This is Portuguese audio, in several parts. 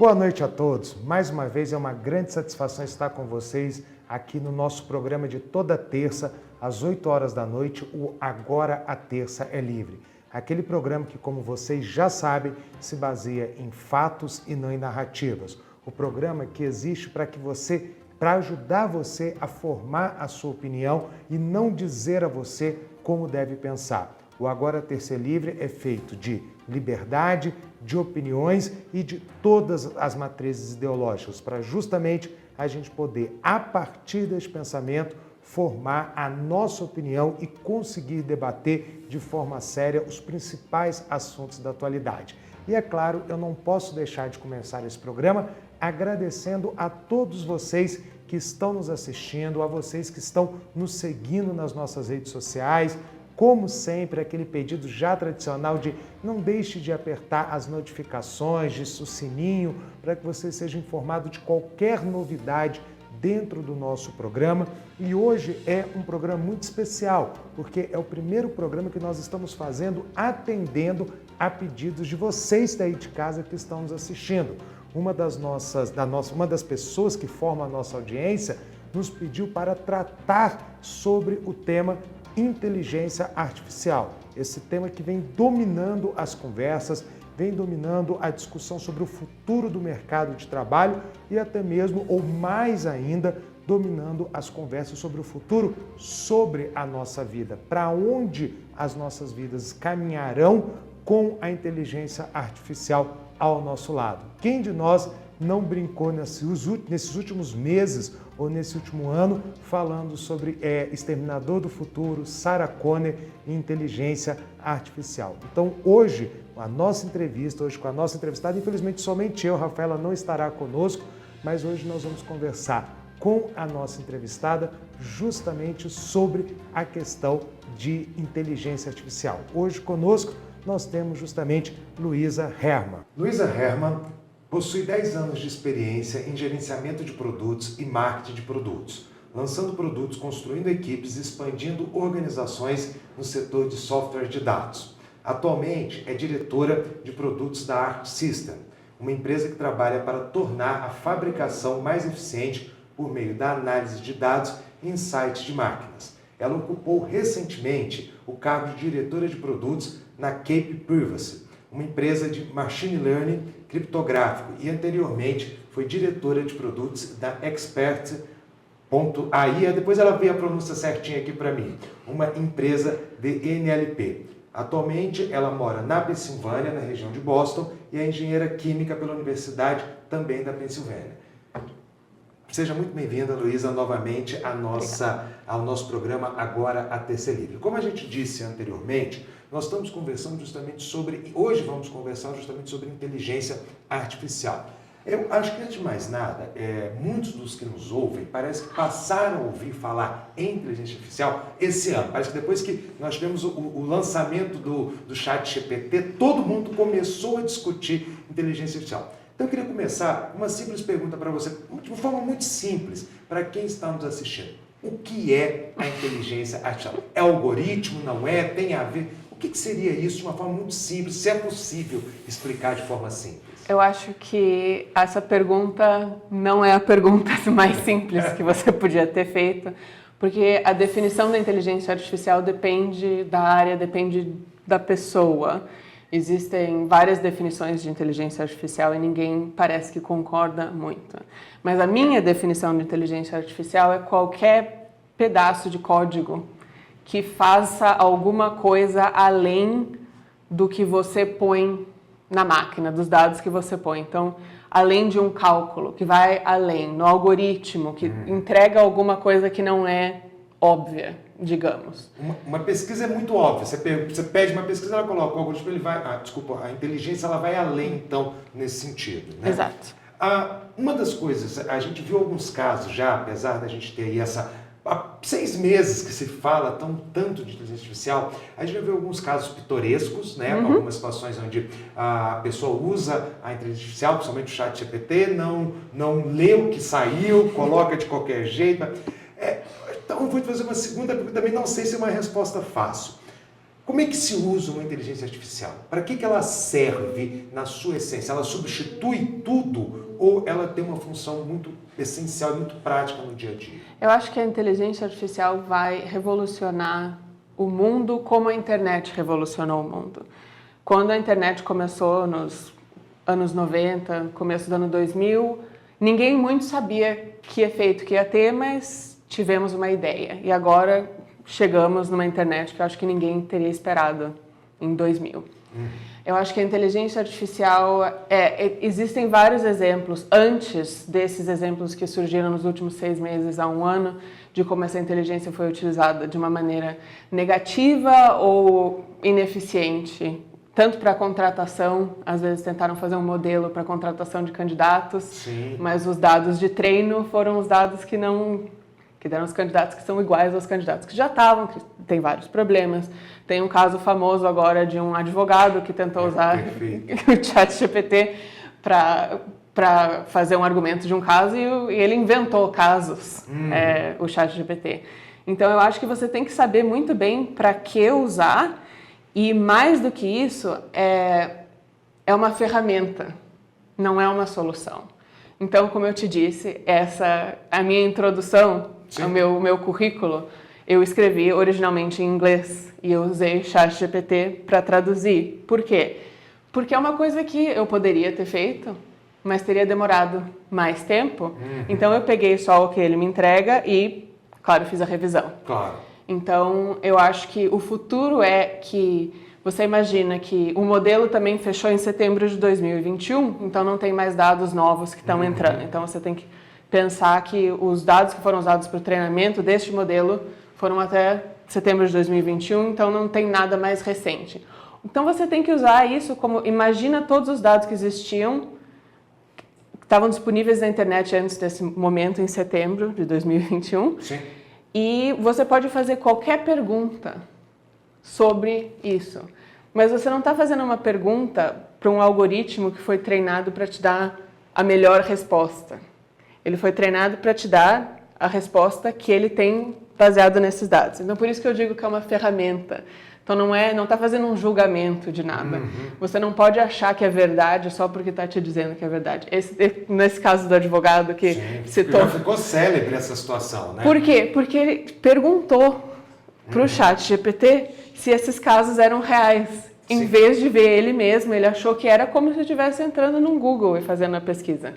Boa noite a todos. Mais uma vez é uma grande satisfação estar com vocês aqui no nosso programa de toda terça, às 8 horas da noite, o Agora a Terça é Livre. Aquele programa que, como vocês já sabem, se baseia em fatos e não em narrativas. O programa que existe para ajudar você a formar a sua opinião e não dizer a você como deve pensar. O Agora a Terça é Livre é feito de liberdade, de opiniões e de todas as matrizes ideológicas, para justamente a gente poder, a partir desse pensamento, formar a nossa opinião e conseguir debater de forma séria os principais assuntos da atualidade. E é claro, eu não posso deixar de começar esse programa agradecendo a todos vocês que estão nos assistindo, a vocês que estão nos seguindo nas nossas redes sociais. Como sempre, aquele pedido já tradicional de não deixe de apertar as notificações, de o sininho, para que você seja informado de qualquer novidade dentro do nosso programa. E hoje é um programa muito especial, porque é o primeiro programa que nós estamos fazendo atendendo a pedidos de vocês daí de casa que estão nos assistindo. Uma das pessoas que forma a nossa audiência nos pediu para tratar sobre o tema inteligência artificial. Esse tema que vem dominando as conversas, vem dominando a discussão sobre o futuro do mercado de trabalho e até mesmo, ou mais ainda, dominando as conversas sobre o futuro, sobre a nossa vida. Para onde as nossas vidas caminharão com a inteligência artificial ao nosso lado? Quem de nós não brincou nesses últimos meses ou nesse último ano falando sobre Exterminador do Futuro, Sarah Connor e inteligência artificial? Então hoje, com a nossa entrevistada, infelizmente somente eu, Rafaela, não estará conosco, mas hoje nós vamos conversar com a nossa entrevistada justamente sobre a questão de inteligência artificial. Hoje conosco nós temos justamente Luísa Herman. Luísa Herman possui 10 anos de experiência em gerenciamento de produtos e marketing de produtos, lançando produtos, construindo equipes e expandindo organizações no setor de software de dados. Atualmente é diretora de produtos da Arc System, uma empresa que trabalha para tornar a fabricação mais eficiente por meio da análise de dados e insights de máquinas. Ela ocupou recentemente o cargo de diretora de produtos na Cape Privacy, uma empresa de machine learning criptográfico, e anteriormente foi diretora de produtos da Expert.ai. Depois ela veio a pronúncia certinha aqui para mim, uma empresa de NLP. Atualmente ela mora na Pensilvânia, na região de Boston, e é engenheira química pela Universidade também da Pensilvânia. Seja muito bem-vinda, Luísa, novamente ao nosso programa Agora a Terça é Livre. Como a gente disse anteriormente, nós estamos conversando hoje vamos conversar justamente sobre inteligência artificial. Eu acho que, antes de mais nada, muitos dos que nos ouvem parece que passaram a ouvir falar em inteligência artificial esse ano. Parece que depois que nós tivemos o lançamento do ChatGPT, todo mundo começou a discutir inteligência artificial. Então eu queria começar com uma simples pergunta para você, de uma forma muito simples, para quem está nos assistindo. O que é a inteligência artificial? É algoritmo? Não é? Tem a ver? O que seria isso de uma forma muito simples, se é possível explicar de forma simples? Eu acho que essa pergunta não é a pergunta mais simples que você podia ter feito, porque a definição da inteligência artificial depende da área, depende da pessoa. Existem várias definições de inteligência artificial e ninguém parece que concorda muito. Mas a minha definição de inteligência artificial é qualquer pedaço de código que faça alguma coisa além do que você põe na máquina, dos dados que você põe. Então, além de um cálculo, que vai além, no algoritmo, que entrega alguma coisa que não é óbvia, digamos. Uma pesquisa é muito óbvia. Você pede uma pesquisa, ela coloca o algoritmo, a inteligência ela vai além, então, nesse sentido, né? Exato. Uma das coisas, a gente viu alguns casos já, apesar da gente ter aí há 6 meses que se fala tanto de inteligência artificial, a gente já viu alguns casos pitorescos, né? Algumas situações onde a pessoa usa a inteligência artificial, principalmente o ChatGPT, não lê o que saiu, coloca de qualquer jeito. Então eu vou te fazer uma segunda pergunta, também não sei se é uma resposta fácil. Como é que se usa uma inteligência artificial? Para que ela serve na sua essência? Ela substitui tudo ou ela tem uma função muito essencial e muito prática no dia a dia? Eu acho que a inteligência artificial vai revolucionar o mundo como a internet revolucionou o mundo. Quando a internet começou nos anos 90, começo do ano 2000, ninguém muito sabia que efeito que ia ter, mas tivemos uma ideia. E agora chegamos numa internet que eu acho que ninguém teria esperado em 2000. Eu acho que a inteligência artificial, existem vários exemplos, antes desses exemplos que surgiram nos últimos 6 meses a 1 ano, de como essa inteligência foi utilizada de uma maneira negativa ou ineficiente, tanto para a contratação, às vezes tentaram fazer um modelo para a contratação de candidatos, Sim. mas os dados de treino foram os dados que deram os candidatos que são iguais aos candidatos que já estavam, que tem vários problemas. Tem um caso famoso agora de um advogado que tentou usar o ChatGPT para fazer um argumento de um caso e ele inventou casos, o ChatGPT. Então, eu acho que você tem que saber muito bem para que usar e, mais do que isso, é uma ferramenta, não é uma solução. Então, como eu te disse, a minha introdução, o meu currículo, eu escrevi originalmente em inglês e eu usei ChatGPT para traduzir. Por quê? Porque é uma coisa que eu poderia ter feito, mas teria demorado mais tempo. Então, eu peguei só o que ele me entrega e, claro, fiz a revisão. Claro. Então, eu acho que o futuro é que você imagina que o modelo também fechou em setembro de 2021, então não tem mais dados novos que estão entrando. Então, você tem que pensar que os dados que foram usados para o treinamento deste modelo foram até setembro de 2021, então não tem nada mais recente. Então, você tem que usar isso como, imagina todos os dados que existiam, que estavam disponíveis na internet antes desse momento, em setembro de 2021. Sim. E você pode fazer qualquer pergunta sobre isso. Mas você não está fazendo uma pergunta para um algoritmo que foi treinado para te dar a melhor resposta. Ele foi treinado para te dar a resposta que ele tem baseado nesses dados. Então, por isso que eu digo que é uma ferramenta. Então, não está fazendo um julgamento de nada. Você não pode achar que é verdade só porque está te dizendo que é verdade. Nesse caso do advogado que citou... Já ficou célebre essa situação, né? Por quê? Porque ele perguntou para o ChatGPT se esses casos eram reais. Em vez de ver ele mesmo, ele achou que era como se estivesse entrando no Google e fazendo a pesquisa.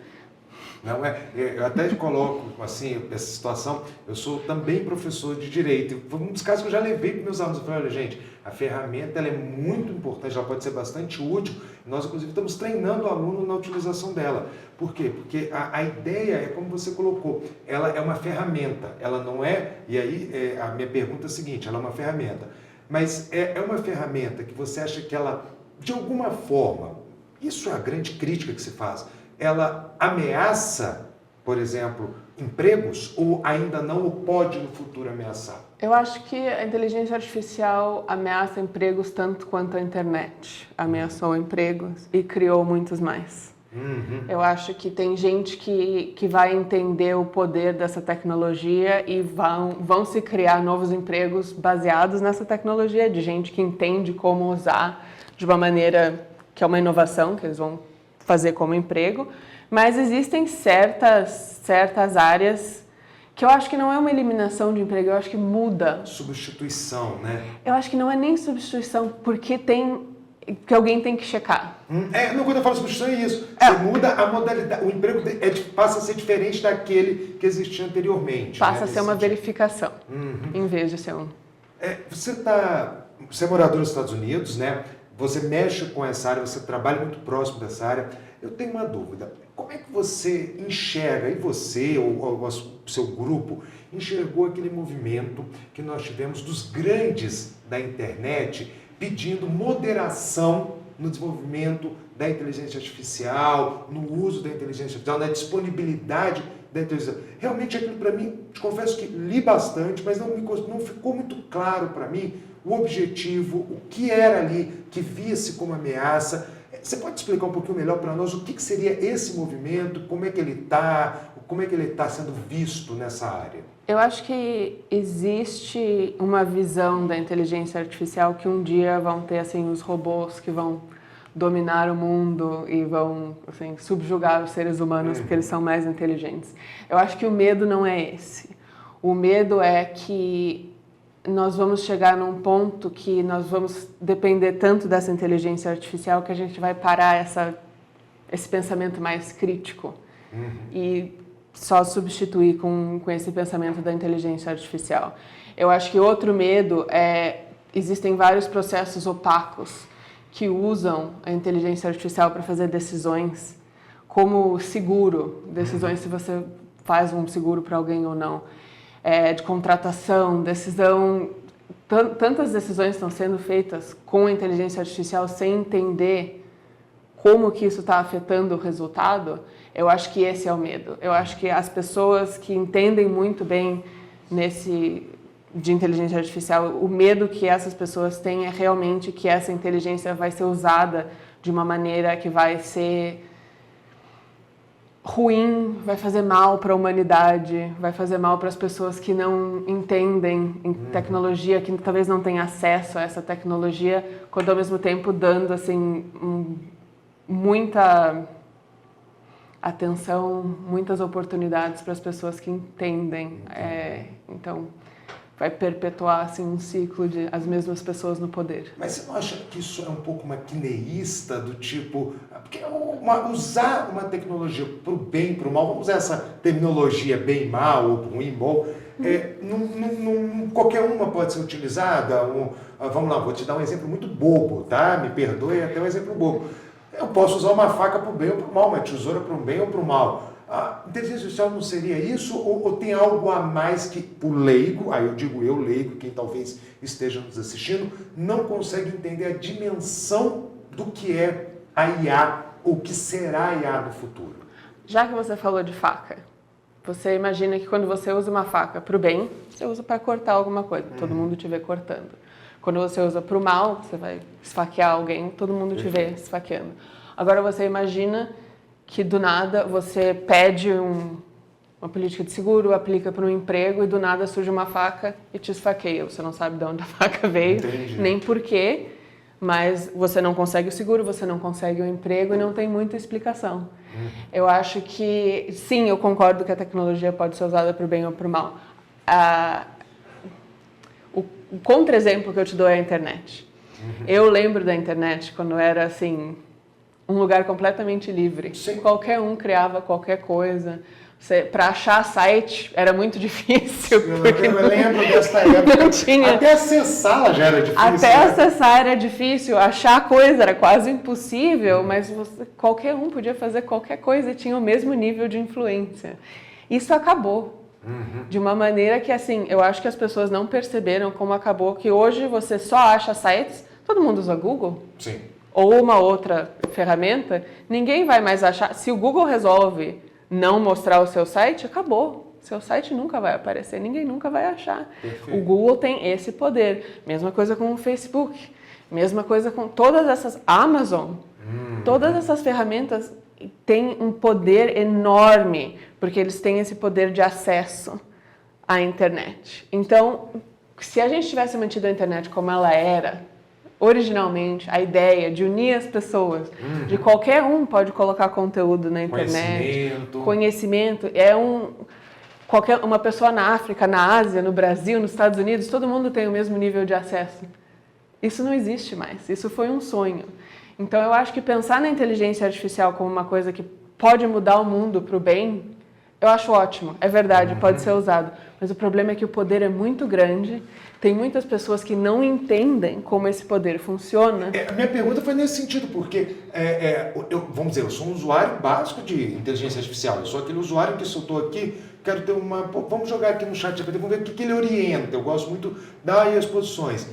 Não é, eu até coloco assim, essa situação, eu sou também professor de Direito, foi um dos casos que eu já levei para meus alunos, eu falei, olha gente, a ferramenta ela é muito importante, ela pode ser bastante útil, nós inclusive estamos treinando o aluno na utilização dela. Por quê? Porque a ideia é como você colocou, ela é uma ferramenta, ela não é, e aí a minha pergunta é a seguinte, ela é uma ferramenta, mas é uma ferramenta que você acha que ela, de alguma forma, isso é a grande crítica que se faz, ela ameaça, por exemplo, empregos ou ainda não o pode no futuro ameaçar? Eu acho que a inteligência artificial ameaça empregos tanto quanto a internet ameaçou empregos e criou muitos mais. Eu acho que tem gente que vai entender o poder dessa tecnologia e vão se criar novos empregos baseados nessa tecnologia, de gente que entende como usar de uma maneira que é uma inovação, que eles vão fazer como emprego, mas existem certas áreas que eu acho que não é uma eliminação de emprego, eu acho que muda. Substituição, né? Eu acho que não é nem substituição, porque que alguém tem que checar. Não, quando eu falo substituição é isso. Você muda a modalidade, o emprego passa a ser diferente daquele que existia anteriormente. Passa a ser uma verificação, em vez de ser um... Você é morador dos Estados Unidos, né? Você mexe com essa área, você trabalha muito próximo dessa área. Eu tenho uma dúvida. Como é que você enxerga, e você ou o seu grupo, enxergou aquele movimento que nós tivemos dos grandes da internet pedindo moderação no desenvolvimento da inteligência artificial, no uso da inteligência artificial, na disponibilidade da inteligência artificial? Realmente aquilo para mim, te confesso que li bastante, mas não ficou muito claro para mim o objetivo, o que era ali que via-se como ameaça. Você pode explicar um pouquinho melhor para nós o que seria esse movimento, como é que ele está sendo visto nessa área? Eu acho que existe uma visão da inteligência artificial que um dia vão ter assim os robôs que vão dominar o mundo e vão assim, subjugar os seres humanos porque eles são mais inteligentes. Eu acho que o medo não é esse. O medo é que nós vamos chegar num ponto que nós vamos depender tanto dessa inteligência artificial que a gente vai parar esse pensamento mais crítico e só substituir com esse pensamento da inteligência artificial. Eu acho que outro medo existem vários processos opacos que usam a inteligência artificial para fazer decisões, como seguro, decisões se você faz um seguro para alguém ou não, de contratação, decisão. Tantas decisões estão sendo feitas com a inteligência artificial sem entender como que isso está afetando o resultado. Eu acho que esse é o medo. Eu acho que as pessoas que entendem muito bem de inteligência artificial, o medo que essas pessoas têm é realmente que essa inteligência vai ser usada de uma maneira que vai ser ruim, vai fazer mal para a humanidade, vai fazer mal para as pessoas que não entendem em tecnologia, que talvez não tenham acesso a essa tecnologia, quando ao mesmo tempo dando assim muita atenção, muitas oportunidades para as pessoas que entendem. Então vai perpetuar assim, um ciclo de as mesmas pessoas no poder. Mas você não acha que isso é um pouco maquineísta, do tipo... Porque usar uma tecnologia para o bem, para o mal, vamos usar essa terminologia bem e mal, ou ruim e bom, qualquer uma pode ser utilizada. Vamos lá, vou te dar um exemplo muito bobo, tá? Me perdoe, até um exemplo bobo. Eu posso usar uma faca para o bem ou para o mal, uma tesoura para o bem ou para o mal. A inteligência artificial não seria isso? Ou tem algo a mais que o leigo, aí eu digo eu leigo, quem talvez esteja nos assistindo, não consegue entender a dimensão do que é a IA, ou que será a IA no futuro? Já que você falou de faca, você imagina que quando você usa uma faca para o bem, você usa para cortar alguma coisa, todo mundo te vê cortando. Quando você usa para o mal, você vai esfaquear alguém, todo mundo te vê esfaqueando. Agora você imagina que do nada você pede uma política de seguro, aplica para um emprego e do nada surge uma faca e te esfaqueia. Você não sabe de onde a faca veio, nem porquê, mas você não consegue o seguro, você não consegue o emprego e não tem muita explicação. Eu acho que, sim, eu concordo que a tecnologia pode ser usada para o bem ou para o mal. O contra-exemplo que eu te dou é a internet. Eu lembro da internet quando era assim... um lugar completamente livre. Sim. Qualquer um criava qualquer coisa. Para achar site era muito difícil. Eu lembro dessa época. Não tinha. Até acessá-la já era difícil. Até acessar era difícil. Achar coisa era quase impossível, mas qualquer um podia fazer qualquer coisa e tinha o mesmo nível de influência. Isso acabou. De uma maneira que, assim, eu acho que as pessoas não perceberam como acabou, que hoje você só acha sites, todo mundo usa Google. Sim. Ou uma outra ferramenta, ninguém vai mais achar. Se o Google resolve não mostrar o seu site, acabou. Seu site nunca vai aparecer, ninguém nunca vai achar. Perfeito. O Google tem esse poder. Mesma coisa com o Facebook, mesma coisa com todas essas Amazon. Todas essas ferramentas têm um poder enorme, porque eles têm esse poder de acesso à internet. Então, se a gente tivesse mantido a internet como ela era, originalmente, a ideia de unir as pessoas, de qualquer um pode colocar conteúdo na internet, conhecimento, uma pessoa na África, na Ásia, no Brasil, nos Estados Unidos, todo mundo tem o mesmo nível de acesso. Isso não existe mais, isso foi um sonho. Então eu acho que pensar na inteligência artificial como uma coisa que pode mudar o mundo para o bem, eu acho ótimo, é verdade, pode ser usado. Mas o problema é que o poder é muito grande, tem muitas pessoas que não entendem como esse poder funciona. A minha pergunta foi nesse sentido, porque, vamos dizer, eu sou um usuário básico de inteligência artificial, eu sou aquele usuário que se eu estou aqui, quero ter vamos jogar aqui no chat, vamos ver o que ele orienta, eu gosto muito das exposições.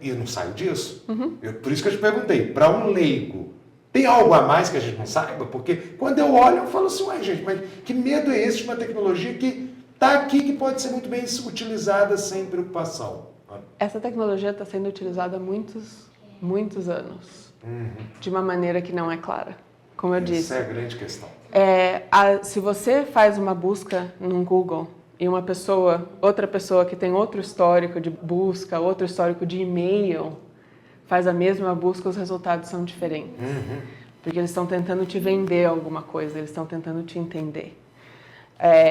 E eu não saio disso. Por isso que eu te perguntei, para um leigo, tem algo a mais que a gente não saiba? Porque quando eu olho, eu falo assim, ué, gente, mas que medo é esse de uma tecnologia que está aqui, que pode ser muito bem utilizada sem preocupação? Essa tecnologia está sendo utilizada há muitos anos. de uma maneira que não é clara. Como eu disse. Essa é a grande questão. Se você faz uma busca no Google e outra pessoa que tem outro histórico de busca, outro histórico de e-mail, faz a mesma busca, os resultados são diferentes. Porque eles estão tentando te vender alguma coisa, eles estão tentando te entender.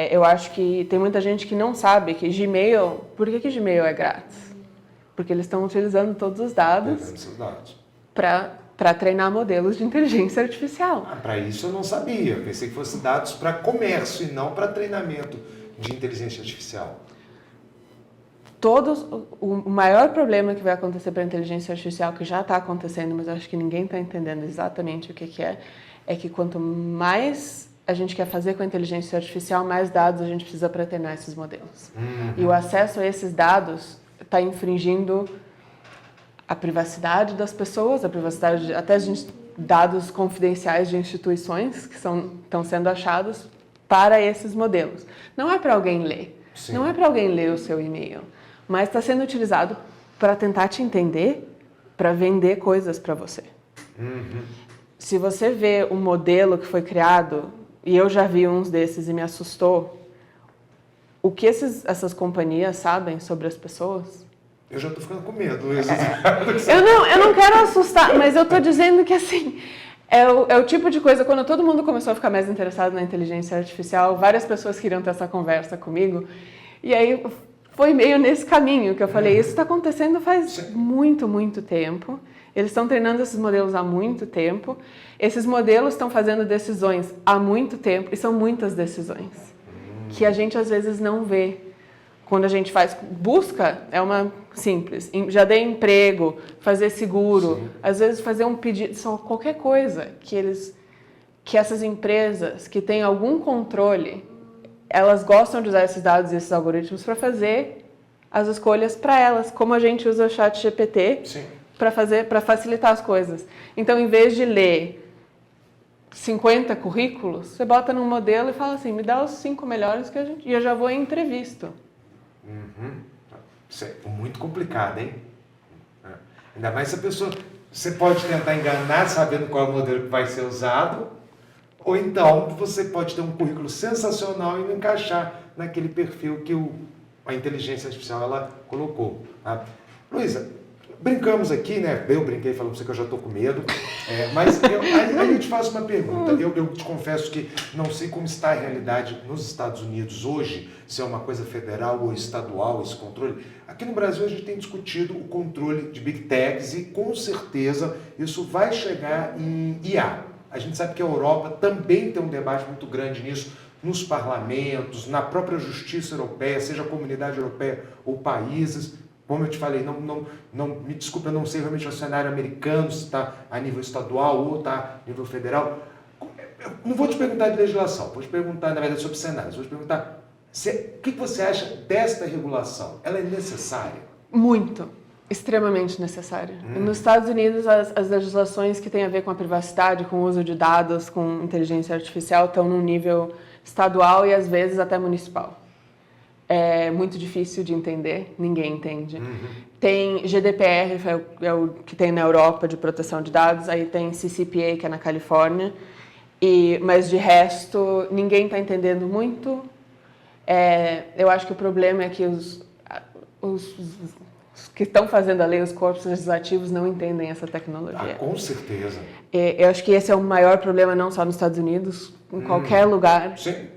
Eu acho que tem muita gente que não sabe que Gmail... Por que Gmail é grátis? Porque eles estão utilizando todos os dados para treinar modelos de inteligência artificial. Para isso eu não sabia. Eu pensei que fosse dados para comércio e não para treinamento de inteligência artificial. O maior problema que vai acontecer para a inteligência artificial, que já está acontecendo, mas eu acho que ninguém está entendendo exatamente o que é que quanto mais a gente quer fazer com a inteligência artificial, mais dados a gente precisa para treinar esses modelos. E o acesso a esses dados está infringindo a privacidade das pessoas, a privacidade até de dados confidenciais de instituições que estão sendo achados para esses modelos. Não é para alguém ler. Sim. Não é para alguém ler o seu e-mail. Mas está sendo utilizado para tentar te entender, para vender coisas para você. Se você vê um modelo que foi criado, e eu já vi uns desses e me assustou, o que essas companhias sabem sobre as pessoas? Eu já estou ficando com medo. Eu não quero assustar, mas eu estou dizendo que assim, é o tipo de coisa, quando todo mundo começou a ficar mais interessado na inteligência artificial, várias pessoas queriam ter essa conversa comigo, e aí foi meio nesse caminho que eu falei, isso está acontecendo faz muito, muito tempo. Eles estão treinando esses modelos há muito tempo. Esses modelos estão fazendo decisões há muito tempo, e são muitas decisões que a gente às vezes não vê. Quando a gente faz busca, é uma simples. Já dei emprego, fazer seguro, às vezes fazer um pedido, só qualquer coisa que essas empresas que têm algum controle, elas gostam de usar esses dados e esses algoritmos para fazer as escolhas para elas, como a gente usa o ChatGPT para facilitar as coisas. Então, em vez de ler 50 currículos, você bota num modelo e fala assim, me dá os 5 melhores e eu já vou em entrevista. Isso é muito complicado, hein? Ainda mais se a pessoa... Você pode tentar enganar sabendo qual é o modelo que vai ser usado, ou então você pode ter um currículo sensacional e não encaixar naquele perfil que a inteligência artificial ela colocou. Tá? Luísa, brincamos aqui, né? Eu brinquei falando para você que eu já estou com medo, mas aí eu te faço uma pergunta. Eu te confesso que não sei como está a realidade nos Estados Unidos hoje, se é uma coisa federal ou estadual esse controle. Aqui no Brasil a gente tem discutido o controle de Big Techs e com certeza isso vai chegar em IA. A gente sabe que a Europa também tem um debate muito grande nisso, nos parlamentos, na própria justiça europeia, seja a comunidade europeia ou países. Como eu te falei, me desculpe, eu não sei realmente o cenário americano, se está a nível estadual ou está a nível federal. Eu não vou te perguntar de legislação, vou te perguntar, na verdade, sobre cenários. Vou te perguntar, o que você acha desta regulação? Ela é necessária? Muito. Extremamente necessária. Nos Estados Unidos, as legislações que têm a ver com a privacidade, com o uso de dados, com inteligência artificial, estão num nível estadual e, às vezes, até municipal. É muito difícil de entender, ninguém entende. Tem GDPR, é o que tem na Europa de proteção de dados, aí tem CCPA, que é na Califórnia, mas de resto, ninguém está entendendo muito. Eu acho que o problema é que os que estão fazendo a lei, os corpos legislativos, não entendem essa tecnologia. Com certeza. Eu acho que esse é o maior problema, não só nos Estados Unidos, em qualquer lugar. Sim.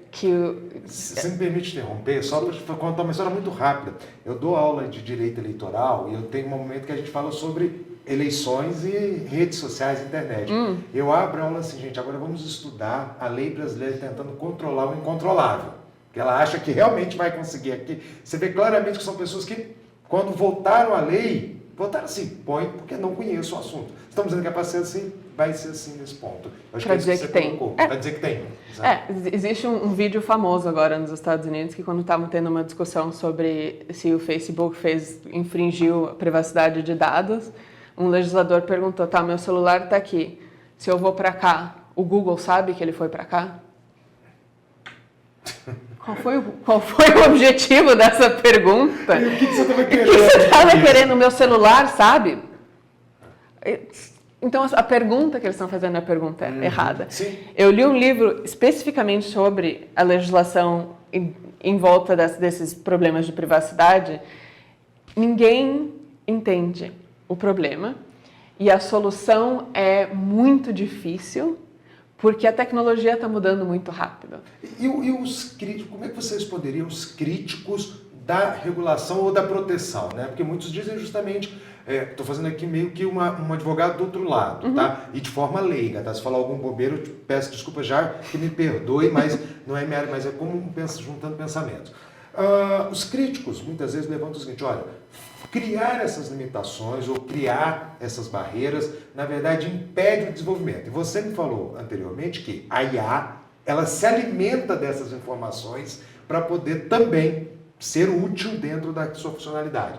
Você me permite interromper? Só para contar uma história muito rápida. Eu dou aula de direito eleitoral e eu tenho um momento que a gente fala sobre eleições e redes sociais e internet. Eu abro a aula assim, gente, agora vamos estudar a lei brasileira tentando controlar o incontrolável. Que ela acha que realmente vai conseguir aqui. Você vê claramente que são pessoas que, quando votaram a lei, votaram assim, porque não conheço o assunto. Estamos dizendo que é para ser assim, vai ser assim nesse ponto. Para dizer que tem. Para dizer que tem. Existe um vídeo famoso agora nos Estados Unidos que quando estavam tendo uma discussão sobre se o Facebook infringiu a privacidade de dados, um legislador perguntou, meu celular está aqui, se eu vou para cá, o Google sabe que ele foi para cá? Qual foi o objetivo dessa pergunta? E o que você estava querendo? O que você estava querendo? O meu celular, sabe? Então, a pergunta que eles estão fazendo é a pergunta errada. Sim. Eu li um livro especificamente sobre a legislação em volta desses problemas de privacidade. Ninguém entende o problema e a solução é muito difícil porque a tecnologia está mudando muito rápido. E os críticos, como é que você responderia os críticos da regulação ou da proteção, né? Porque muitos dizem justamente, estou fazendo aqui meio que um advogado do outro lado, tá? E de forma leiga, tá? Se falar algum bobeiro, eu te peço desculpa já, que me perdoe, mas não é minha área, mas é como juntando pensamentos. Os críticos muitas vezes levantam o seguinte, olha, criar essas limitações ou criar essas barreiras, na verdade, impede o desenvolvimento. E você me falou anteriormente que a IA, ela se alimenta dessas informações para poder também ser útil dentro da sua funcionalidade.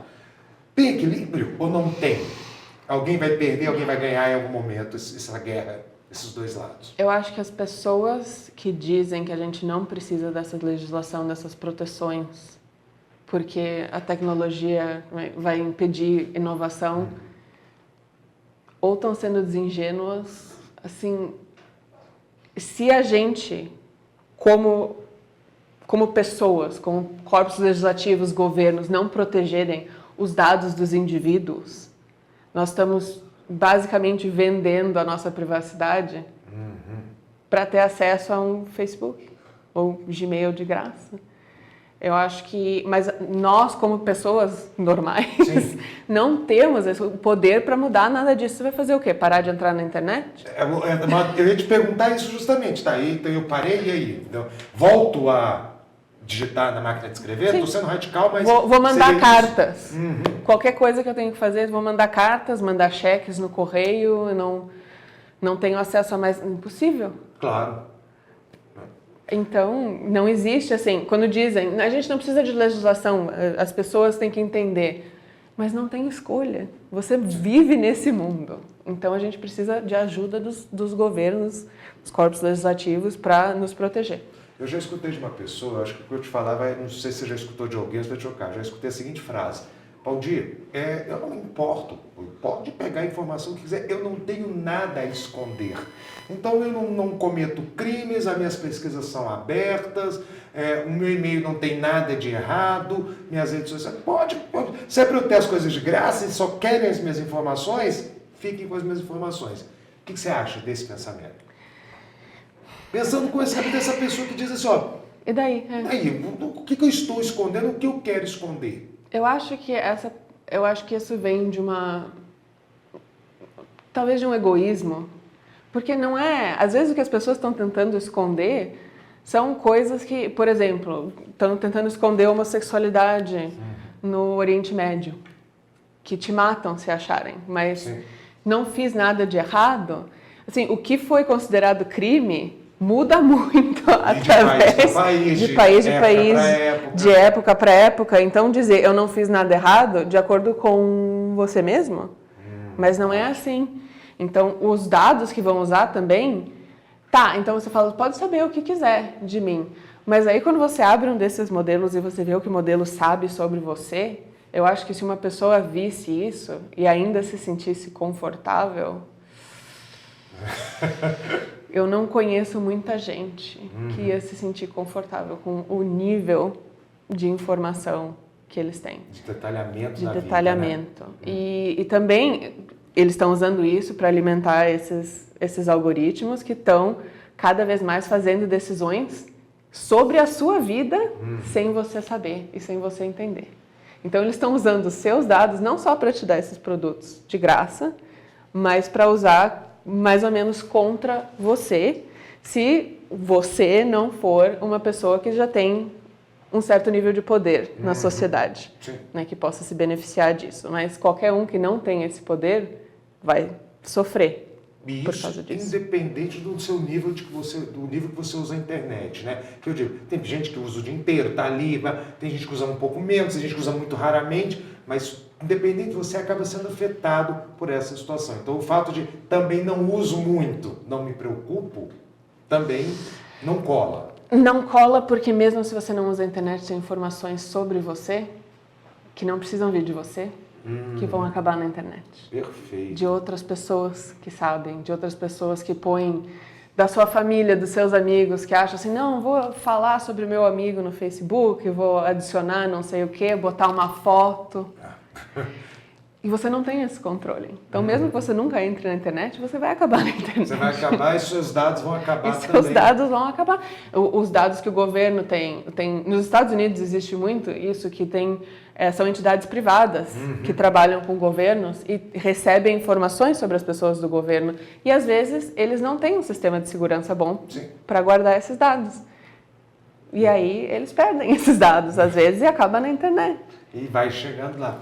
Tem equilíbrio ou não tem? Alguém vai perder, alguém vai ganhar em algum momento essa guerra, esses dois lados? Eu acho que as pessoas que dizem que a gente não precisa dessa legislação, dessas proteções, porque a tecnologia vai impedir inovação, ou estão sendo desingênuas. Assim, se a gente, como pessoas, como corpos legislativos, governos, não protegerem os dados dos indivíduos, nós estamos basicamente vendendo a nossa privacidade para ter acesso a um Facebook ou Gmail de graça. Eu acho que... Mas nós, como pessoas normais, não temos o poder para mudar nada disso. Você vai fazer o quê? Parar de entrar na internet? Eu ia te perguntar isso justamente, tá? Então eu parei e aí? Então, volto a digitar na máquina de escrever? Estou sendo radical, mas... Vou mandar cartas. Qualquer coisa que eu tenho que fazer, vou mandar cartas, mandar cheques no correio. Eu não tenho acesso a mais... Impossível. Claro. Então, não existe assim, quando dizem, a gente não precisa de legislação, as pessoas têm que entender, mas não tem escolha. Você vive nesse mundo. Então, a gente precisa de ajuda dos governos, dos corpos legislativos para nos proteger. Eu já escutei de uma pessoa, acho que o que eu te falava, não sei se você já escutou de alguém, vai te chocar, já escutei a seguinte frase: Valdir, eu não me importo, pode pegar a informação que quiser, eu não tenho nada a esconder. Então eu não cometo crimes, as minhas pesquisas são abertas, o meu e-mail não tem nada de errado, minhas redes sociais, pode. Se é para eu ter as coisas de graça e só querem as minhas informações, fiquem com as minhas informações. O que você acha desse pensamento? Pensando com essa pessoa que diz assim, ó, e daí? O que eu estou escondendo, o que eu quero esconder? Eu acho que isso vem de talvez de um egoísmo, porque não é, às vezes o que as pessoas estão tentando esconder são coisas que, por exemplo, estão tentando esconder a homossexualidade no Oriente Médio, que te matam se acharem, mas não fiz nada de errado. Assim, o que foi considerado crime muda muito através de país, de época para época. Então, dizer eu não fiz nada errado de acordo com você mesmo, mas não é assim. Então, os dados que vão usar também, então você fala, pode saber o que quiser de mim, mas aí quando você abre um desses modelos e você vê o que o modelo sabe sobre você, eu acho que se uma pessoa visse isso e ainda se sentisse confortável... Eu não conheço muita gente que ia se sentir confortável com o nível de informação que eles têm. De detalhamento de da detalhamento. Vida, né? E também eles estão usando isso para alimentar esses algoritmos que estão cada vez mais fazendo decisões sobre a sua vida sem você saber e sem você entender. Então eles estão usando os seus dados não só para te dar esses produtos de graça, mas para usar mais ou menos contra você, se você não for uma pessoa que já tem um certo nível de poder na sociedade, né, que possa se beneficiar disso. Mas qualquer um que não tem esse poder vai sofrer por causa disso. Independente do seu nível do nível que você usa a internet, né? Que eu digo, tem gente que usa o dia inteiro, tá ali, tem gente que usa um pouco menos, tem gente que usa muito raramente, mas independente, você acaba sendo afetado por essa situação. Então, o fato de também não uso muito, não me preocupo, também não cola. Não cola porque mesmo se você não usa a internet, tem informações sobre você que não precisam vir de você. que vão acabar na internet. Perfeito. De outras pessoas que sabem, de outras pessoas que põem, da sua família, dos seus amigos, que acham assim, não, vou falar sobre o meu amigo no Facebook, vou adicionar não sei o quê, botar uma foto. E você não tem esse controle. Então, mesmo que você nunca entre na internet, você vai acabar na internet. Você vai acabar e seus dados vão acabar e também. seus dados vão acabar. Os dados que o governo tem... Nos Estados Unidos existe muito isso, que são entidades privadas que trabalham com governos e recebem informações sobre as pessoas do governo. E, às vezes, eles não têm um sistema de segurança bom para guardar esses dados. E aí, eles perdem esses dados, às vezes, e acaba na internet. E vai chegando lá.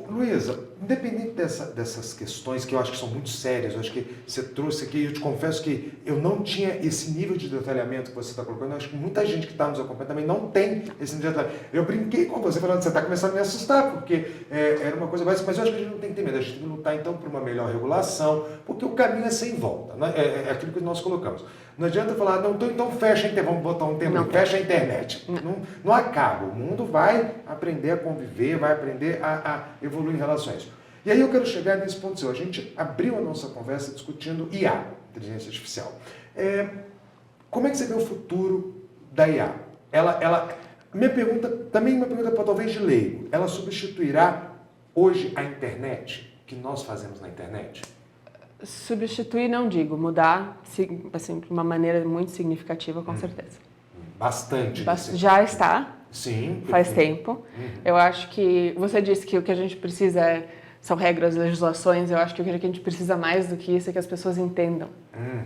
Luísa, independente dessas questões que eu acho que são muito sérias, eu acho que você trouxe aqui, eu te confesso que eu não tinha esse nível de detalhamento que você está colocando, eu acho que muita gente que está nos acompanhando também não tem esse nível de detalhamento. Eu brinquei com você falando que você está começando a me assustar, porque era uma coisa básica, mas eu acho que a gente não tem que ter medo, a gente tem que lutar então por uma melhor regulação, porque o caminho é sem volta, né? É aquilo que nós colocamos. Não adianta falar, não, então fecha a internet, vamos botar um termo, fecha a internet. Não acaba, o mundo vai aprender a conviver, vai aprender a evoluir em relação a isso. E aí eu quero chegar nesse ponto seu. A gente abriu a nossa conversa discutindo IA, inteligência artificial. Como é que você vê o futuro da IA? Minha pergunta para talvez de leigo, ela substituirá hoje a internet, que nós fazemos na internet? Substituir, não digo, mudar, assim, de uma maneira muito significativa, com certeza. Bastante. Já está. Sim. Faz tempo. Eu acho que, você disse que o que a gente precisa são regras, legislações, eu acho que o que a gente precisa mais do que isso é que as pessoas entendam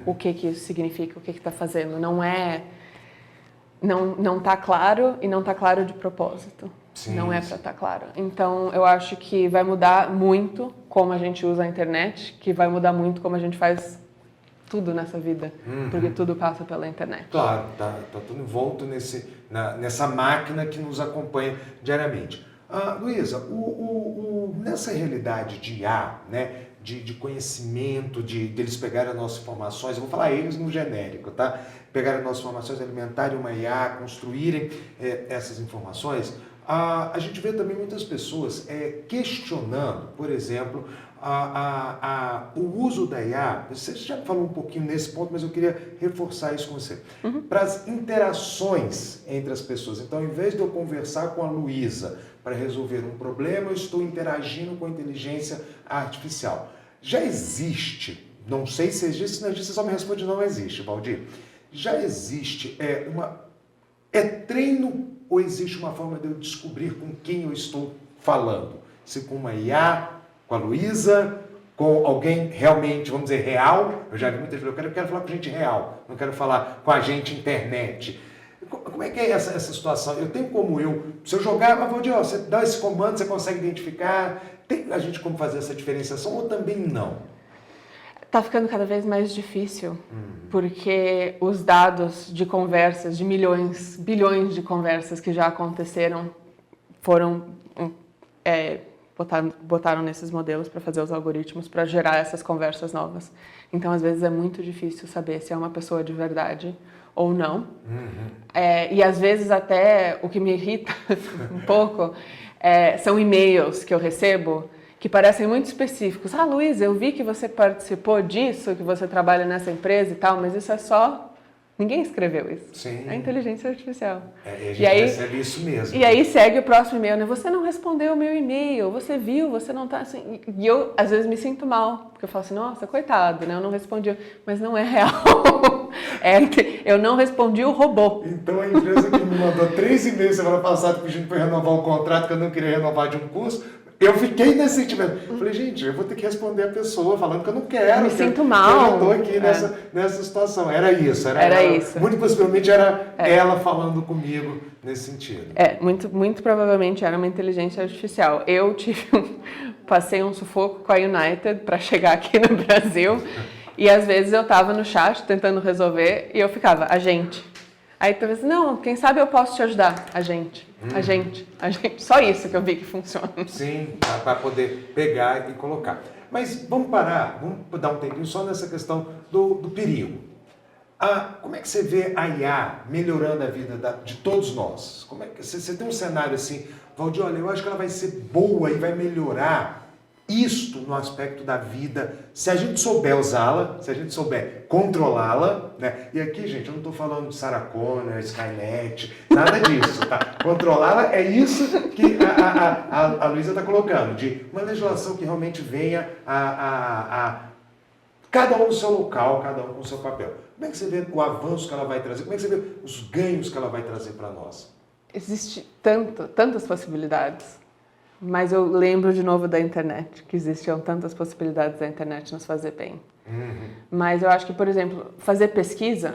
o que isso significa, o que está fazendo. Não está claro e não está claro de propósito. Sim, não é para estar claro. Então, eu acho que vai mudar muito como a gente usa a internet, que vai mudar muito como a gente faz tudo nessa vida, porque tudo passa pela internet. Claro, tá tudo envolto nessa máquina que nos acompanha diariamente. Luísa, nessa realidade de IA, né, de conhecimento, deles pegarem as nossas informações, eu vou falar eles no genérico, tá? Pegarem as nossas informações, alimentarem uma IA, construírem essas informações, a gente vê também muitas pessoas questionando, por exemplo, o uso da IA. Você já falou um pouquinho nesse ponto, mas eu queria reforçar isso com você. Para as interações entre as pessoas. Então, em vez de eu conversar com a Luísa para resolver um problema, eu estou interagindo com a inteligência artificial. Já existe, não sei se existe, se não existe, você só me responde não existe, Valdir. Já existe treino ou existe uma forma de eu descobrir com quem eu estou falando? Se com uma IA, com a Luísa, com alguém realmente, vamos dizer, real? Eu já vi muitas vezes, eu quero falar com gente real, não quero falar com a gente internet. Como é que é essa situação? Eu tenho como se eu jogar, Valdir, você dá esse comando, você consegue identificar? Tem a gente como fazer essa diferenciação ou também não? Está ficando cada vez mais difícil, porque os dados de conversas, de milhões, bilhões de conversas que já aconteceram, botaram nesses modelos para fazer os algoritmos, para gerar essas conversas novas. Então, às vezes, é muito difícil saber se é uma pessoa de verdade ou não. E, às vezes, até o que me irrita um pouco são e-mails que eu recebo que parecem muito específicos. Luísa, eu vi que você participou disso, que você trabalha nessa empresa e tal, mas isso é só... Ninguém escreveu isso. Sim. É inteligência artificial. A gente recebe isso mesmo. E aí segue o próximo e-mail, né? Você não respondeu o meu e-mail, você viu, você não tá assim... E eu, às vezes, me sinto mal, porque eu falo assim, nossa, coitado, né? Eu não respondi, mas não é real. Eu não respondi o robô. Então, a empresa que me mandou 3 e-mails semana passada pedindo para renovar um contrato que eu não queria renovar de um curso, eu fiquei nesse sentimento. Falei, gente, eu vou ter que responder a pessoa falando que eu não quero. Me sinto mal. Eu estou aqui nessa situação. Era isso. Era isso. Muito possivelmente era ela falando comigo nesse sentido. Muito provavelmente era uma inteligência artificial. Eu passei um sufoco com a United para chegar aqui no Brasil e às vezes eu estava no chat tentando resolver e eu ficava, a gente. Aí tu pensa, não, quem sabe eu posso te ajudar. A gente. Só isso que eu vi que funciona. Sim, para poder pegar e colocar. Mas vamos parar, vamos dar um tempinho só nessa questão do perigo. Como é que você vê a IA melhorando a vida de todos nós? Como é que você tem um cenário assim, Valdir, olha, eu acho que ela vai ser boa e vai melhorar isto no aspecto da vida, se a gente souber usá-la, se a gente souber controlá-la, né? E aqui, gente, eu não estou falando de Sarah Connor, Skynet, nada disso, tá? Controlá-la é isso que a Luísa está colocando, de uma legislação que realmente venha cada um no seu local, cada um com o seu papel. Como é que você vê o avanço que ela vai trazer? Como é que você vê os ganhos que ela vai trazer para nós? Existe tantas possibilidades. Mas eu lembro de novo da internet, que existiam tantas possibilidades da internet nos fazer bem. Mas eu acho que, por exemplo, fazer pesquisa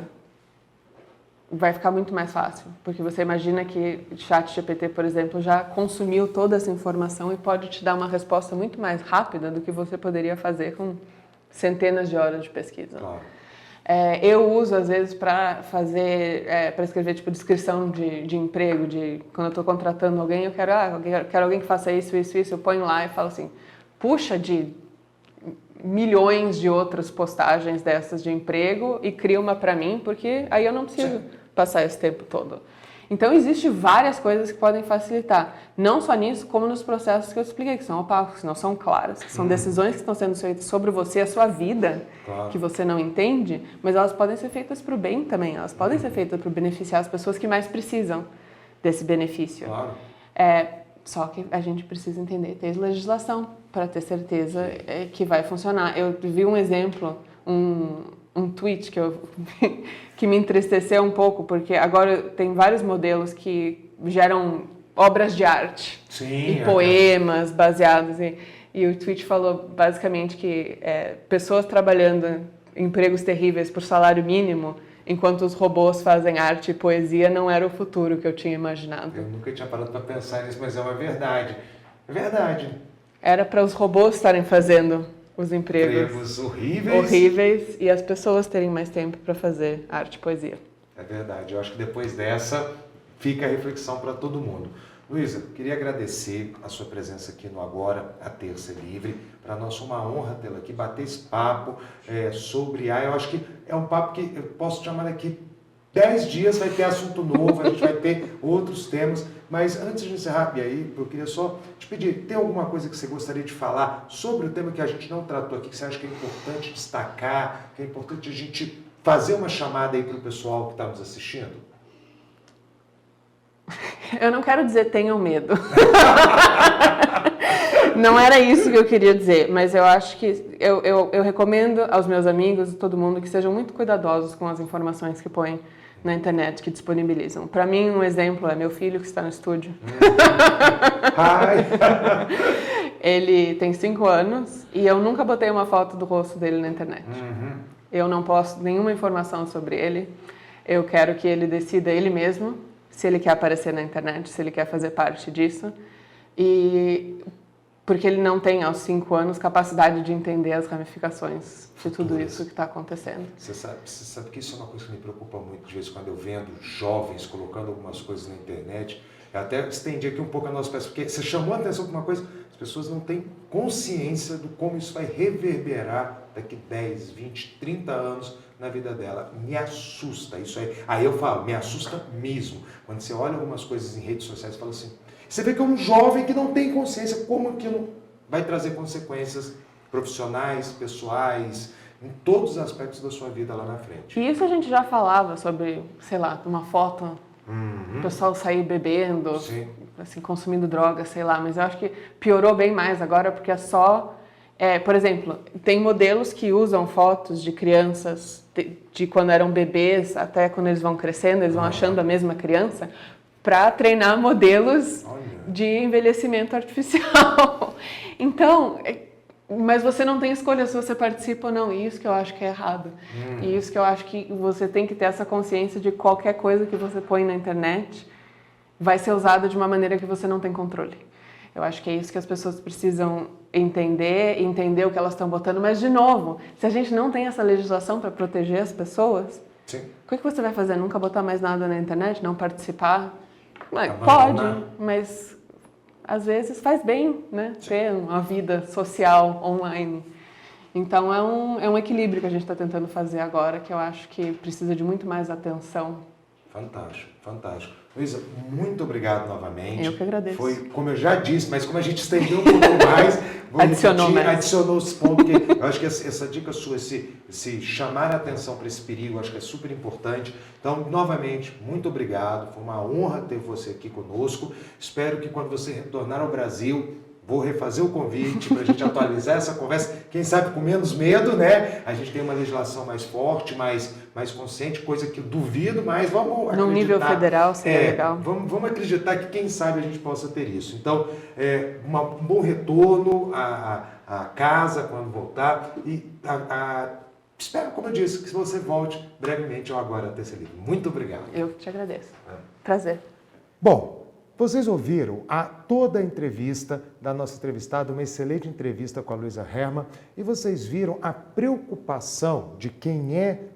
vai ficar muito mais fácil, porque você imagina que o ChatGPT, por exemplo, já consumiu toda essa informação e pode te dar uma resposta muito mais rápida do que você poderia fazer com centenas de horas de pesquisa. Claro. Eu uso, às vezes, para fazer, para escrever, tipo, descrição de emprego, quando eu estou contratando alguém, eu quero alguém que faça isso, eu ponho lá e falo assim, puxa de milhões de outras postagens dessas de emprego e cria uma para mim, porque aí eu não preciso passar esse tempo todo. Então, existem várias coisas que podem facilitar, não só nisso, como nos processos que eu expliquei, que são opacos, que não são claros, que são decisões que estão sendo feitas sobre você, a sua vida, que você não entende, mas elas podem ser feitas para o bem também, elas podem ser feitas para beneficiar as pessoas que mais precisam desse benefício. Claro. Só que a gente precisa entender, ter legislação para ter certeza que vai funcionar. Eu vi um exemplo, um tweet que me entristeceu um pouco, porque agora tem vários modelos que geram obras de arte. Sim, e poemas baseados em... E o tweet falou basicamente que pessoas trabalhando em empregos terríveis por salário mínimo, enquanto os robôs fazem arte e poesia, não era o futuro que eu tinha imaginado. Eu nunca tinha parado para pensar nisso, mas é uma verdade. É verdade. Era para os robôs estarem fazendo os empregos horríveis e as pessoas terem mais tempo para fazer arte e poesia. É verdade. Eu acho que depois dessa fica a reflexão para todo mundo. Luísa, queria agradecer a sua presença aqui no Agora, a Terça Livre. Para nós é uma honra tê-la aqui, bater esse papo sobre AI. Eu acho que é um papo que eu posso chamar aqui 10 dias, vai ter assunto novo, a gente vai ter outros temas. Mas antes de encerrar, e aí, eu queria só te pedir, tem alguma coisa que você gostaria de falar sobre o tema que a gente não tratou aqui, que você acha que é importante destacar, que é importante a gente fazer uma chamada aí para o pessoal que está nos assistindo? Eu não quero dizer tenham medo. Não era isso que eu queria dizer, mas eu acho que eu recomendo aos meus amigos e todo mundo que sejam muito cuidadosos com as informações que põem na internet, que disponibilizam. Para mim, um exemplo é meu filho que está no estúdio. Ele tem 5 anos e eu nunca botei uma foto do rosto dele na internet. Eu não posto nenhuma informação sobre ele. Eu quero que ele decida ele mesmo se ele quer aparecer na internet, se ele quer fazer parte disso. E porque ele não tem, aos 5 anos, capacidade de entender as ramificações de tudo isso que está acontecendo. Você sabe que isso é uma coisa que me preocupa muito, de vez em quando eu vendo jovens colocando algumas coisas na internet. Eu até estendi aqui um pouco a nossa peça, porque você chamou a atenção para uma coisa, as pessoas não têm consciência de como isso vai reverberar daqui 10, 20, 30 anos na vida dela. Me assusta isso aí. Aí eu falo, me assusta mesmo. Quando você olha algumas coisas em redes sociais, você fala assim, você vê que é um jovem que não tem consciência como aquilo vai trazer consequências profissionais, pessoais, em todos os aspectos da sua vida lá na frente. E isso a gente já falava sobre, sei lá, uma foto, o pessoal sair bebendo, assim, consumindo drogas, sei lá, mas eu acho que piorou bem mais agora, porque é só... por exemplo, tem modelos que usam fotos de crianças de quando eram bebês até quando eles vão crescendo, eles vão achando a mesma criança, para treinar modelos de envelhecimento artificial. Então, mas você não tem escolha se você participa ou não, e isso que eu acho que é errado. E isso que eu acho que você tem que ter essa consciência de qualquer coisa que você põe na internet vai ser usada de uma maneira que você não tem controle. Eu acho que é isso que as pessoas precisam entender o que elas estão botando. Mas, de novo, se a gente não tem essa legislação para proteger as pessoas, o que você vai fazer? Nunca botar mais nada na internet? Não participar? Pode, mas às vezes faz bem, né? Ter uma vida social online. Então é um equilíbrio que a gente está tentando fazer agora, que eu acho que precisa de muito mais atenção. Fantástico, fantástico. Luísa, muito obrigado novamente. Eu que agradeço. Foi, como eu já disse, mas como a gente estendeu um pouco mais, adicionou esse ponto, que eu acho que essa dica sua, se chamar a atenção para esse perigo, acho que é super importante. Então, novamente, muito obrigado. Foi uma honra ter você aqui conosco. Espero que quando você retornar ao Brasil, vou refazer o convite para a gente atualizar essa conversa, quem sabe com menos medo, né? A gente tem uma legislação mais forte, mais consciente, coisa que eu duvido, mas vamos acreditar. No nível federal seria legal. Vamos acreditar que quem sabe a gente possa ter isso. Então, um bom retorno à casa quando voltar e espero, como eu disse, que você volte brevemente ao Agora a Terça Livre. Muito obrigado. Eu te agradeço. Prazer. Bom, vocês ouviram toda a entrevista da nossa entrevistada, uma excelente entrevista com a Luísa Hermann, e vocês viram a preocupação de quem é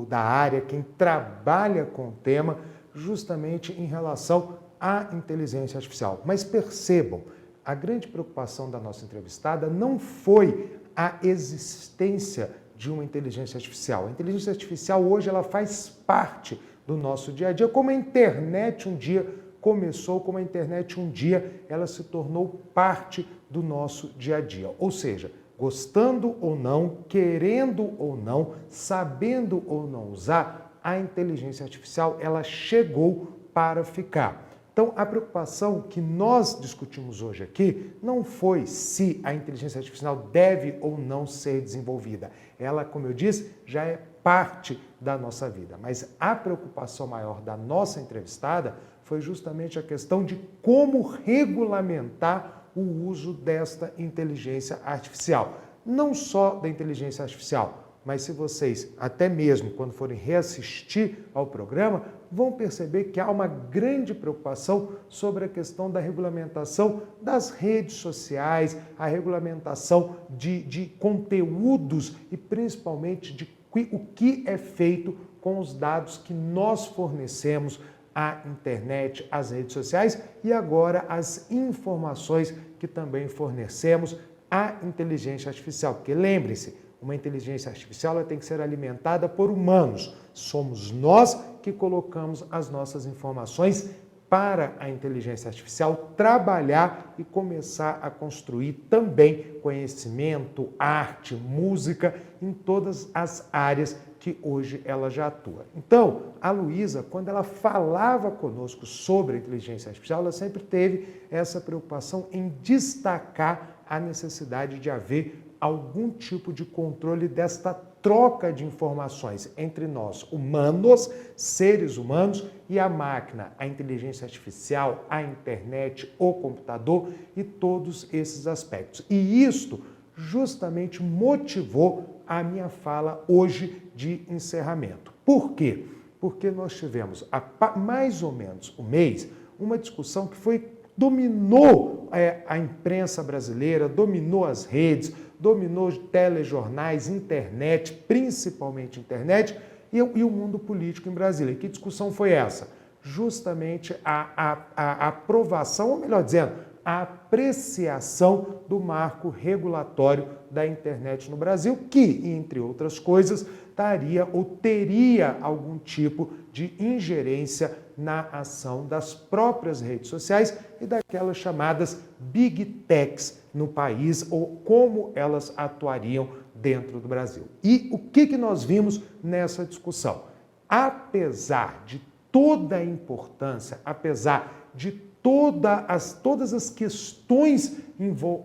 da área, quem trabalha com o tema, justamente em relação à inteligência artificial. Mas percebam, a grande preocupação da nossa entrevistada não foi a existência de uma inteligência artificial. A inteligência artificial hoje ela faz parte do nosso dia a dia, como a internet um dia começou, como a internet um dia ela se tornou parte do nosso dia a dia. Ou seja, gostando ou não, querendo ou não, sabendo ou não usar, a inteligência artificial ela chegou para ficar. Então, a preocupação que nós discutimos hoje aqui não foi se a inteligência artificial deve ou não ser desenvolvida. Ela, como eu disse, já é parte da nossa vida. Mas a preocupação maior da nossa entrevistada foi justamente a questão de como regulamentar o uso desta inteligência artificial. Não só da inteligência artificial, mas se vocês, até mesmo quando forem reassistir ao programa, vão perceber que há uma grande preocupação sobre a questão da regulamentação das redes sociais, a regulamentação de conteúdos e principalmente de o que é feito com os dados que nós fornecemos à internet, às redes sociais e agora as informações que também fornecemos à inteligência artificial. Porque lembre-se, uma inteligência artificial ela tem que ser alimentada por humanos. Somos nós que colocamos as nossas informações para a inteligência artificial trabalhar e começar a construir também conhecimento, arte, música em todas as áreas que hoje ela já atua. Então, a Luísa, quando ela falava conosco sobre a inteligência artificial, ela sempre teve essa preocupação em destacar a necessidade de haver algum tipo de controle desta troca de informações entre nós, humanos, seres humanos, e a máquina, a inteligência artificial, a internet, o computador e todos esses aspectos. E isto justamente motivou a minha fala hoje de encerramento. Por quê? Porque nós tivemos há mais ou menos um mês uma discussão que dominou a imprensa brasileira, dominou as redes, dominou telejornais, internet, principalmente internet, e o mundo político em Brasília. E que discussão foi essa? Justamente a aprovação, ou melhor dizendo, a apreciação do marco regulatório da internet no Brasil, que, entre outras coisas, daria ou teria algum tipo de ingerência na ação das próprias redes sociais e daquelas chamadas Big Techs no país, ou como elas atuariam dentro do Brasil. E o que nós vimos nessa discussão? Apesar de toda a importância, apesar de todas as questões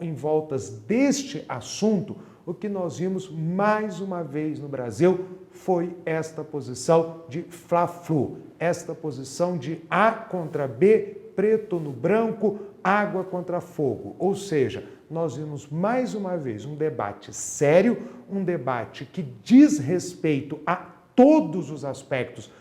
envoltas deste assunto, o que nós vimos mais uma vez no Brasil foi esta posição de Fla-Flu, esta posição de A contra B, preto no branco, água contra fogo. Ou seja, nós vimos mais uma vez um debate sério, um debate que diz respeito a todos os aspectos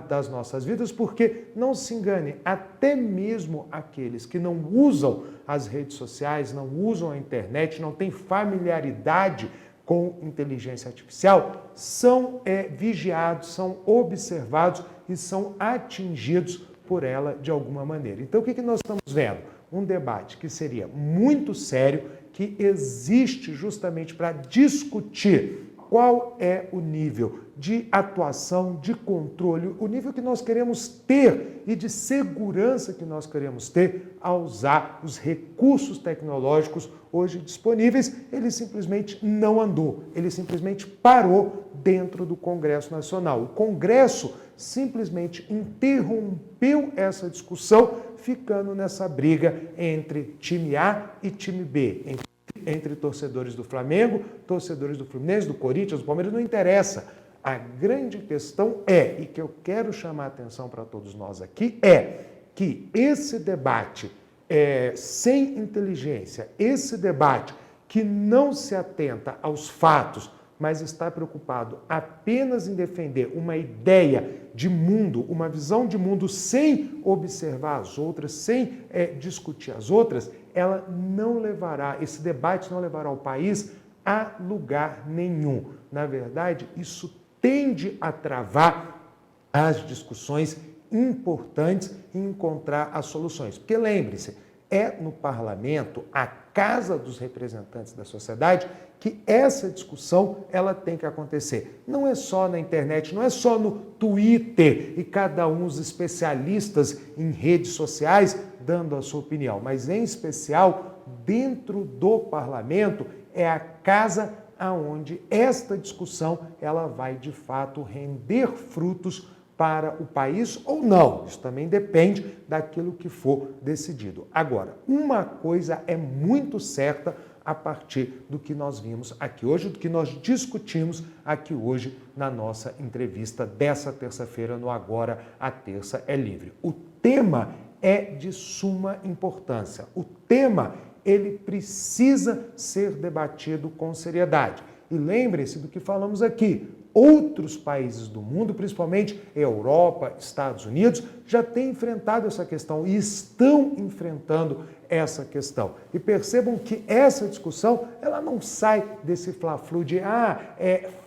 das nossas vidas, porque, não se engane, até mesmo aqueles que não usam as redes sociais, não usam a internet, não têm familiaridade com inteligência artificial, são vigiados, são observados e são atingidos por ela de alguma maneira. Então, o que nós estamos vendo? um debate que seria muito sério, que existe justamente para discutir qual é o nível de atuação, de controle, o nível que nós queremos ter e de segurança que nós queremos ter ao usar os recursos tecnológicos hoje disponíveis. Ele simplesmente não andou, ele simplesmente parou dentro do Congresso Nacional. O Congresso simplesmente interrompeu essa discussão, ficando nessa briga entre time A e time B, entre torcedores do Flamengo, torcedores do Fluminense, do Corinthians, do Palmeiras, não interessa. A grande questão é, e que eu quero chamar a atenção para todos nós aqui, é que esse debate sem inteligência, esse debate que não se atenta aos fatos, mas está preocupado apenas em defender uma ideia de mundo, uma visão de mundo sem observar as outras, sem discutir as outras, ela não levará, esse debate não levará o país a lugar nenhum. Na verdade, isso tende a travar as discussões importantes e encontrar as soluções. Porque lembre-se, é no parlamento, a casa dos representantes da sociedade, que essa discussão ela tem que acontecer. Não é só na internet, não é só no Twitter e cada um os especialistas em redes sociais dando a sua opinião, mas em especial dentro do parlamento é a casa aonde esta discussão ela vai de fato render frutos para o país ou não. Isso também depende daquilo que for decidido. Agora, uma coisa é muito certa a partir do que nós vimos aqui hoje, do que nós discutimos aqui hoje na nossa entrevista dessa terça-feira no Agora a Terça é Livre. O tema é de suma importância. O tema, ele precisa ser debatido com seriedade. E lembre-se do que falamos aqui. Outros países do mundo, principalmente Europa, Estados Unidos, já têm enfrentado essa questão e estão enfrentando essa questão. E percebam que essa discussão, ela não sai desse fla-flu de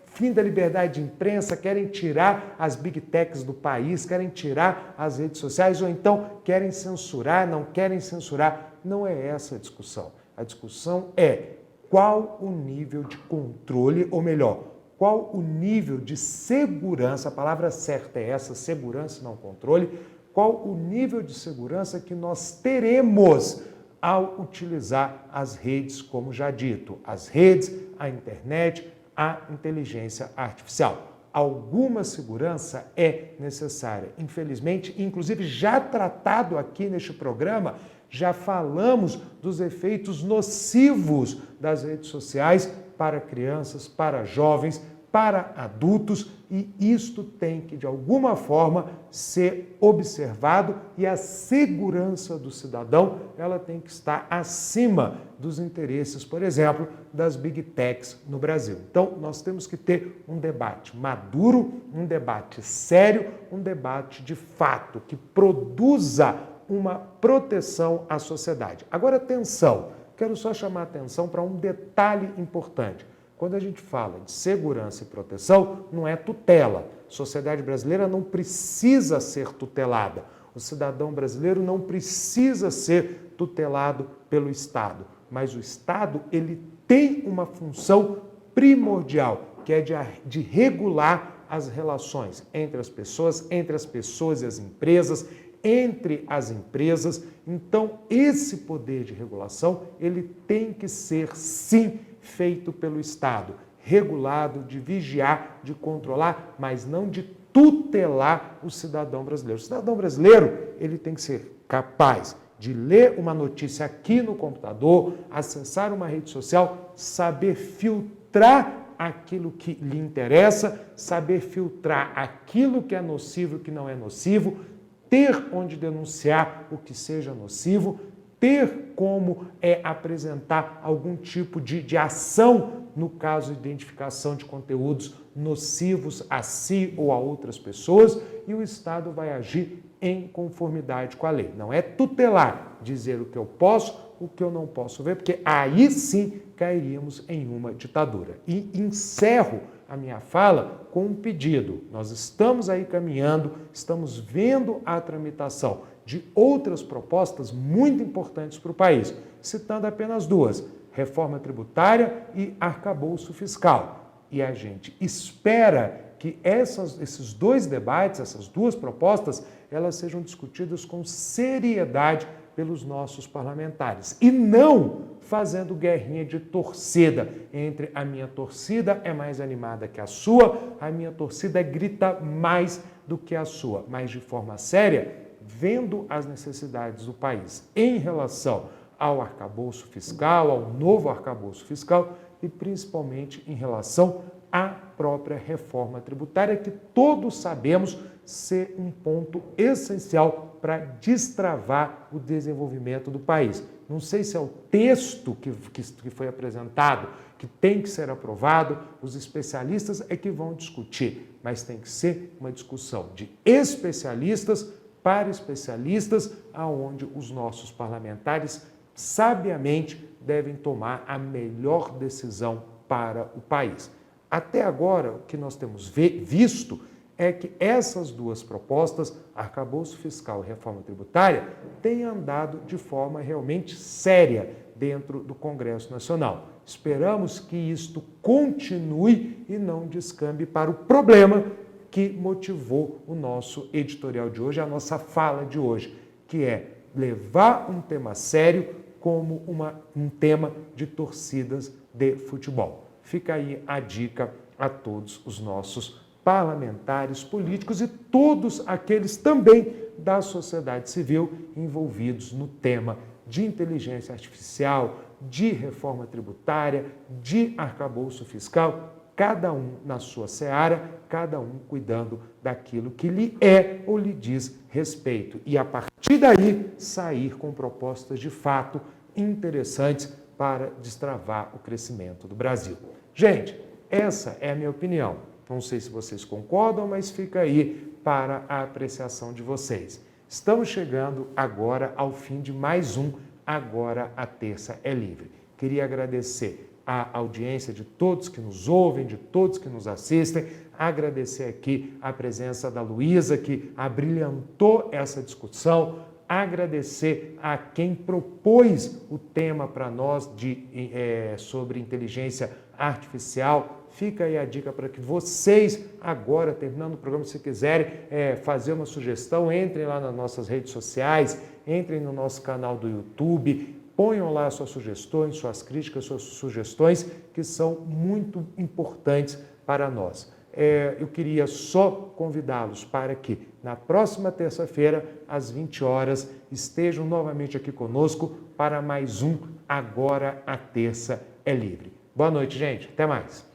fim da liberdade de imprensa, querem tirar as big techs do país, querem tirar as redes sociais, ou então querem censurar, não querem censurar. Não é essa a discussão. A discussão é qual o nível de controle, ou melhor, qual o nível de segurança, a palavra certa é essa, segurança, não controle, qual o nível de segurança que nós teremos ao utilizar as redes, como já dito, as redes, a internet, a inteligência artificial. Alguma segurança é necessária. Infelizmente, inclusive já tratado aqui neste programa, já falamos dos efeitos nocivos das redes sociais para crianças, para jovens, para adultos, e isto tem que, de alguma forma, ser observado e a segurança do cidadão, ela tem que estar acima dos interesses, por exemplo, das big techs no Brasil. Então, nós temos que ter um debate maduro, um debate sério, um debate de fato, que produza uma proteção à sociedade. Agora, atenção, quero só chamar a atenção para um detalhe importante. Quando a gente fala de segurança e proteção, não é tutela. A sociedade brasileira não precisa ser tutelada. O cidadão brasileiro não precisa ser tutelado pelo Estado. Mas o Estado, ele tem uma função primordial, que é de regular as relações entre as pessoas e as empresas, entre as empresas. Então, esse poder de regulação, ele tem que ser, sim, feito pelo Estado, regulado, de vigiar, de controlar, mas não de tutelar o cidadão brasileiro. O cidadão brasileiro, ele tem que ser capaz de ler uma notícia aqui no computador, acessar uma rede social, saber filtrar aquilo que lhe interessa, saber filtrar aquilo que é nocivo e o que não é nocivo, ter onde denunciar o que seja nocivo, ter como apresentar algum tipo de ação no caso de identificação de conteúdos nocivos a si ou a outras pessoas, e o Estado vai agir em conformidade com a lei. Não é tutelar, dizer o que eu posso, o que eu não posso ver, porque aí sim cairíamos em uma ditadura. E encerro a minha fala com um pedido. Nós estamos aí caminhando, estamos vendo a tramitação de outras propostas muito importantes para o país, citando apenas duas: reforma tributária e arcabouço fiscal. E a gente espera que esses dois debates, essas duas propostas, elas sejam discutidas com seriedade pelos nossos parlamentares e não fazendo guerrinha de torcida entre a minha torcida é mais animada que a sua, a minha torcida grita mais do que a sua, mas de forma séria, vendo as necessidades do país em relação ao arcabouço fiscal, ao novo arcabouço fiscal e principalmente em relação à própria reforma tributária, que todos sabemos ser um ponto essencial para destravar o desenvolvimento do país. Não sei se é o texto que foi apresentado que tem que ser aprovado, os especialistas é que vão discutir, mas tem que ser uma discussão de especialistas para especialistas, aonde os nossos parlamentares sabiamente devem tomar a melhor decisão para o país. Até agora, o que nós temos visto é que essas duas propostas, arcabouço fiscal e reforma tributária, têm andado de forma realmente séria dentro do Congresso Nacional. Esperamos que isto continue e não descambe para o problema que motivou o nosso editorial de hoje, a nossa fala de hoje, que é levar um tema sério como um tema de torcidas de futebol. Fica aí a dica a todos os nossos parlamentares, políticos e todos aqueles também da sociedade civil envolvidos no tema de inteligência artificial, de reforma tributária, de arcabouço fiscal, cada um na sua seara, cada um cuidando daquilo que lhe é ou lhe diz respeito. E a partir daí sair com propostas de fato interessantes para destravar o crescimento do Brasil. Gente, essa é a minha opinião. Não sei se vocês concordam, mas fica aí para a apreciação de vocês. Estamos chegando agora ao fim de mais um Agora a Terça é Livre. Queria agradecer a audiência de todos que nos ouvem, de todos que nos assistem, agradecer aqui a presença da Luísa, que abrilhantou essa discussão, agradecer a quem propôs o tema para nós sobre inteligência artificial. Fica aí a dica para que vocês, agora, terminando o programa, se quiserem fazer uma sugestão, entrem lá nas nossas redes sociais, entrem no nosso canal do YouTube, ponham lá suas sugestões, suas críticas, suas sugestões, que são muito importantes para nós. Eu queria só convidá-los para que, na próxima terça-feira, às 20 horas, estejam novamente aqui conosco para mais um Agora a Terça é Livre. Boa noite, gente. Até mais.